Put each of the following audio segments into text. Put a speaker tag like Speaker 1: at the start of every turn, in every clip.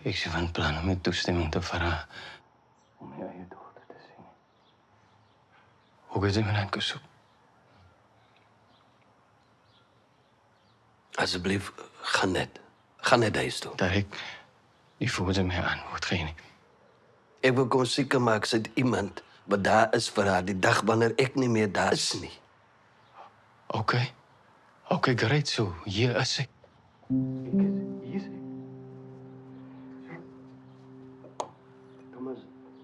Speaker 1: Ek is van plan om met toestemming te vra om my eie dogter te sien. Hoe is jy my dan gesoek?
Speaker 2: Asseblief, gaan net. Gaan net huis toe.
Speaker 1: Dat ek nie voor sy my antwoord gee nie.
Speaker 2: Ek wil kom seker maak sy't iemand wat daar is vir haar die dag wanneer ek nie meer daar is nie.
Speaker 1: Okay, great, so hier is sy. Hier is sy.
Speaker 2: Thomas,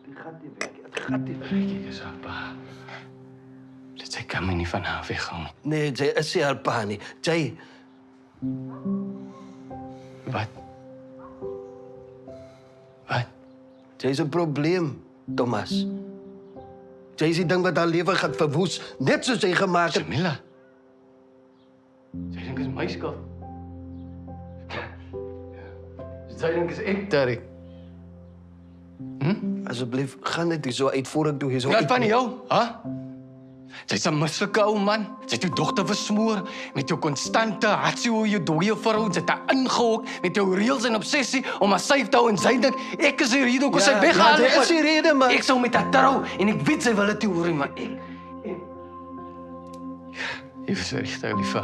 Speaker 2: die gaat nie weg. Het gaat nie weg.
Speaker 1: Kyk eens haar pa. Sy kan my nie van haar weggaan.
Speaker 2: Nee, sy is nie haar pa nie. Sy...
Speaker 1: Wat?
Speaker 2: Sy is 'n probleem, Thomas. Sy is die ding wat haar lewe gaan verwoes, net soos sy gemaak het.
Speaker 1: Jamila. Sy dink is my skuld. Sy dink is ek Derek.
Speaker 2: Asseblief, gaan net hier so uit voor ek toe hier so...
Speaker 1: Wat van jou, hè? Sy's 'n mislukte ou man. Sy het jou dogter versmoor met jou konstante hartseer oor jou dooie vrou. Sy het haar ingehok met jou reëls en obsessie om haar safe te hou en sy dink ek is die rede hoekom sy weggehaal
Speaker 2: dit is die rede, man.
Speaker 1: Ek sou met haar trou en ek weet sy wil dit hoor, maar ek is regtig lief.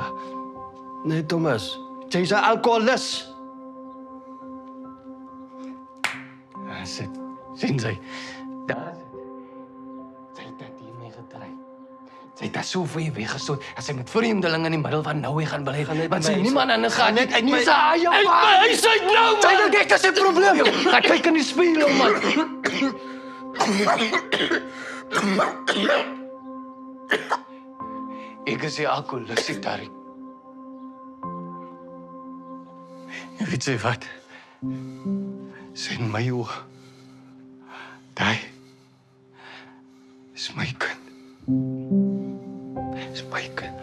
Speaker 2: Nee, Thomas. Sy is 'n alkoholist.
Speaker 1: Sien sy. Daar is dit. Sy het dit hiermee gedry. Sy het daar so vir jy weggestoot as sy met vreemdelinge in die middel van Noue gaan bly. Want sy niemand anders gaan net uit nie. Sy eie huis uit nou, man. Sy dink ek is 'n probleem. Gaan kyk in die spieël, man. Ek is die alkoholist, Tarik. Weet jy wat? Sy in my oë. Daai is my kind. Is my kind.